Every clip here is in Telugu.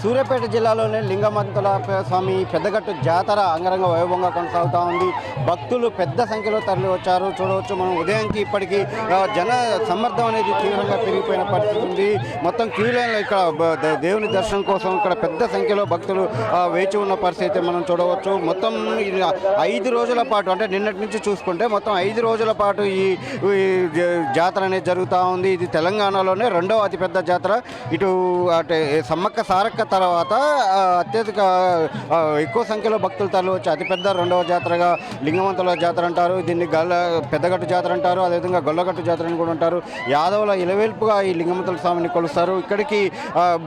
సూర్యాపేట జిల్లాలోని లింగమంతుల స్వామి పెద్దగట్టు జాతర అంగరంగ వైభవంగా కొనసాగుతూ ఉంది. భక్తులు పెద్ద సంఖ్యలో తరలి వచ్చారు. చూడవచ్చు మనం ఉదయానికి ఇప్పటికీ జన సమ్మర్దం అనేది తీవ్రంగా పెరిగిపోయిన పరిస్థితి ఉంది. మొత్తం క్యూ లైన్లో ఇక్కడ దేవుని దర్శనం కోసం ఇక్కడ పెద్ద సంఖ్యలో భక్తులు వేచి ఉన్న పరిస్థితి మనం చూడవచ్చు. మొత్తం 5 రోజుల పాటు అంటే నిన్నటి నుంచి చూసుకుంటే మొత్తం 5 రోజుల పాటు ఈ జాతర అనేది జరుగుతూ ఉంది. ఇది తెలంగాణలోనే రెండవ అతిపెద్ద జాతర. ఇటు అంటే సమ్మక్క సారక్క తర్వాత అత్యధిక ఎక్కువ సంఖ్యలో భక్తులు తరలి వచ్చి అతిపెద్ద రెండవ జాతరగా లింగమంతుల జాతర అంటారు. దీన్ని పెద్దగట్టు జాతర అంటారు. అదేవిధంగా గొల్లగట్టు జాతర అని కూడా అంటారు. యాదవుల ఇలవేల్పుగా ఈ లింగమంతుల స్వామిని కొలుస్తారు. ఇక్కడికి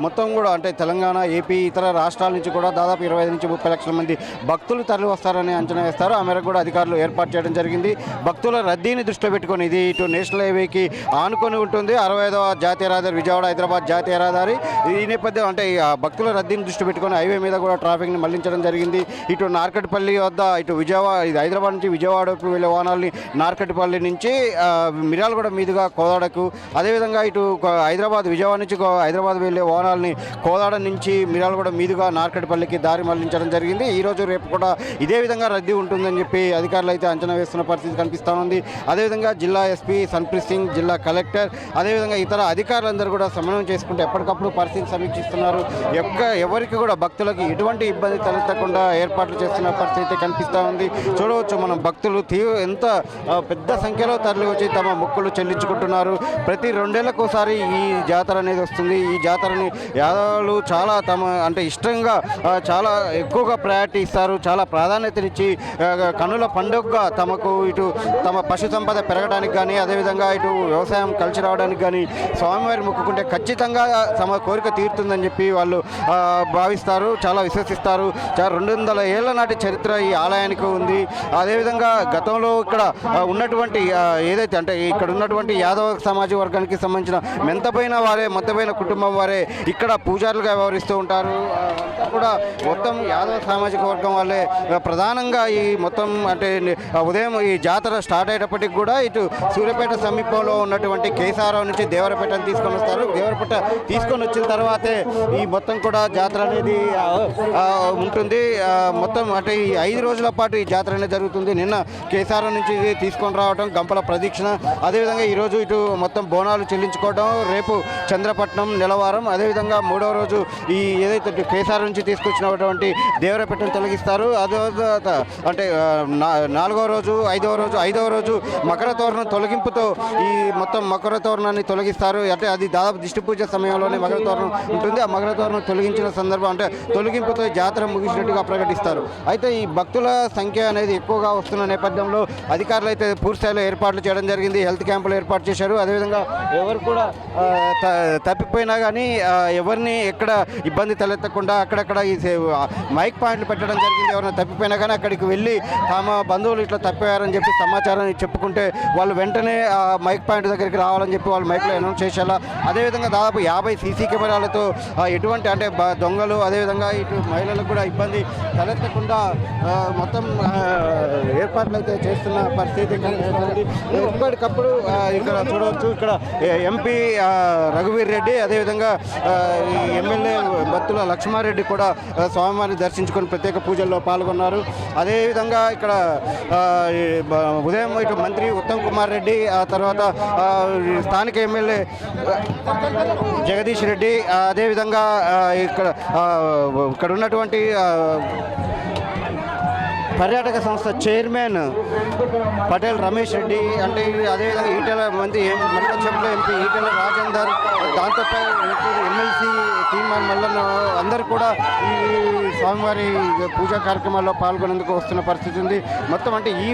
మొత్తం కూడా అంటే తెలంగాణ, ఏపీ, ఇతర రాష్ట్రాల నుంచి కూడా దాదాపు 25 నుంచి 30 లక్షల మంది భక్తులు తరలి వస్తారని అంచనా వేస్తారు. ఆ మేరకు కూడా అధికారులు ఏర్పాటు చేయడం జరిగింది. భక్తుల రద్దీని దృష్టిలో పెట్టుకొని ఇది ఇటు నేషనల్ హైవేకి ఆనుకొని ఉంటుంది. 65వ జాతీయ రహదారి, విజయవాడ హైదరాబాద్ జాతీయ రహదారి. ఈ నేపథ్యం అంటే భక్తుల రద్దీని దృష్టి పెట్టుకొని హైవే మీద కూడా ట్రాఫిక్ని మళ్లించడం జరిగింది. ఇటు నార్కట్పల్లి వద్ద ఇటు హైదరాబాద్ నుంచి విజయవాడకు వెళ్ళే వాహనాలని నార్కట్పల్లి నుంచి మిర్యాలగూడ మీదుగా కోదాడకు, అదేవిధంగా ఇటు విజయవాడ నుంచి హైదరాబాద్ వెళ్ళే వాహనాలని కోదాడ నుంచి మిర్యాలగూడ మీదుగా నార్కట్పల్లికి దారి మళ్లించడం జరిగింది. ఈరోజు రేపు కూడా ఇదే విధంగా రద్దీ ఉంటుందని చెప్పి అధికారులు అయితే అంచనా వేస్తున్న పరిస్థితి కనిపిస్తూ ఉంది. అదేవిధంగా జిల్లా ఎస్పీ సన్ప్రీత్ సింగ్, జిల్లా కలెక్టర్, అదేవిధంగా ఇతర అధికారులందరూ కూడా సమన్వయం చేసుకుంటూ ఎప్పటికప్పుడు పరిస్థితి సమీక్షిస్తున్నారు. ఎవరికి కూడా భక్తులకు ఎటువంటి ఇబ్బంది తలెత్తకుండా ఏర్పాట్లు చేస్తున్న పరిస్థితి కనిపిస్తూ ఉంది. చూడవచ్చు మనం భక్తులు ఎంత పెద్ద సంఖ్యలో తరలి వచ్చి తమ మొక్కులు చెల్లించుకుంటున్నారు. ప్రతి 2 ఏళ్లకోసారి ఈ జాతర అనేది వస్తుంది. ఈ జాతరని యాదవులు చాలా అంటే ఇష్టంగా చాలా ఎక్కువగా ప్రయారిటీ ఇస్తారు. చాలా ప్రాధాన్యతనిచ్చి కన్నుల పండుగగా ఇటు తమ పశు సంపద పెరగడానికి కానీ, అదేవిధంగా ఇటు వ్యవసాయం కలిసి రావడానికి కానీ స్వామివారి మొక్కుకుంటే ఖచ్చితంగా తమ కోరిక తీరుతుందని చెప్పి వాళ్ళు భావిస్తారు, చాలా విశ్వసిస్తారు. 200 ఏళ్ల నాటి చరిత్ర ఈ ఆలయానికి ఉంది. అదేవిధంగా గతంలో ఇక్కడ ఉన్నటువంటి ఏదైతే అంటే ఇక్కడ ఉన్నటువంటి యాదవ సామాజిక వర్గానికి సంబంధించిన మొత్తమైన కుటుంబం వారే ఇక్కడ పూజారులుగా వ్యవహరిస్తూ ఉంటారు. అంతా కూడా మొత్తం యాదవ సామాజిక వర్గం వాళ్ళే ప్రధానంగా ఈ మొత్తం అంటే ఉదయం ఈ జాతర స్టార్ట్ అయ్యేటప్పటికి కూడా ఇటు సూర్యాపేట సమీపంలో ఉన్నటువంటి కేసారం నుంచి దేవరపేటను తీసుకొని వస్తారు. దేవరపేట తీసుకొని వచ్చిన తర్వాతే ఈ మొత్తం కూడా జాతర అనేది ఉంటుంది. మొత్తం అంటే ఈ 5 రోజుల పాటు ఈ జాతర అనేది జరుగుతుంది. నిన్న కేసారం నుంచి తీసుకొని రావడం, గంపల ప్రదక్షిణ, అదేవిధంగా ఈరోజు ఇటు మొత్తం బోనాలు చెల్లించుకోవడం, రేపు చంద్రపట్నం, నెలవారం, అదేవిధంగా 3వ రోజు ఈ ఏదైతే కేసారం నుంచి తీసుకొచ్చినటువంటి దేవరపేటను తొలగిస్తారు. అదే అంటే 4వ రోజు, 5వ రోజు మకర తోరణం తొలగింపుతో ఈ మొత్తం మకర తోరణాన్ని తొలగిస్తారు. అంటే అది దాదాపు దిష్టి పూజ సమయంలోనే మకర తోరణం ఉంటుంది. ఆ మకర తోరణం తొలగించిన సందర్భం అంటే తొలగింపుతో జాతర ముగిసినట్టుగా ప్రకటిస్తారు. అయితే ఈ భక్తుల సంఖ్య అనేది ఎక్కువగా వస్తున్న నేపథ్యంలో అధికారులు అయితే పూర్తిస్థాయిలో ఏర్పాట్లు చేయడం జరిగింది. హెల్త్ క్యాంపులు ఏర్పాటు చేశారు. అదేవిధంగా ఎవరు కూడా తప్పిపోయినా కానీ ఎవరిని ఎక్కడ ఇబ్బంది తలెత్తకుండా అక్కడక్కడ ఈ మైక్ పాయింట్లు పెట్టడం జరిగింది. ఎవరైనా తప్పిపోయినా కానీ అక్కడికి వెళ్ళి తమ బంధువులు ఇట్లా తప్పిపోయారని చెప్పి సమాచారాన్ని చెప్పుకుంటే వాళ్ళు వెంటనే ఆ మైక్ పాయింట్ దగ్గరికి రావాలని చెప్పి వాళ్ళు మైక్లో అనౌన్స్ చేసేలా, అదేవిధంగా దాదాపు 50 సీసీ కెమెరాలతో ఎటువంటి అంటే దొంగలు, అదేవిధంగా ఇటు మహిళలకు కూడా ఇబ్బంది తలెత్తకుండా మొత్తం ఏర్పాట్లు అయితే చేస్తున్న పరిస్థితి కనిపిస్తుంది. ఎప్పటికప్పుడు ఇక్కడ చూడవచ్చు, ఇక్కడ ఎంపీ రఘువీర్ రెడ్డి, అదేవిధంగా ఎమ్మెల్యే బత్తుల లక్ష్మారెడ్డి కూడా స్వామివారిని దర్శించుకొని ప్రత్యేక పూజల్లో పాల్గొన్నారు. అదేవిధంగా ఇక్కడ ఉదయం ఇటు మంత్రి ఉత్తమ్ కుమార్ రెడ్డి, ఆ తర్వాత స్థానిక ఎమ్మెల్యే జగదీష్ రెడ్డి, అదేవిధంగా ఇక్కడ ఉన్నటువంటి పర్యాటక సంస్థ చైర్మన్ పటేల్ రమేష్ రెడ్డి, అంటే అదేవిధంగా మరికొంచెంలో ఎంపీ ఈటెల రాజేందర్, దాంతోపాటు ఎమ్మెల్సీ తీర్మాన్ మల్లన్న అందరూ కూడా ఈ స్వామివారి పూజా కార్యక్రమాల్లో పాల్గొనేందుకు వస్తున్న పరిస్థితి ఉంది. మొత్తం అంటే ఈ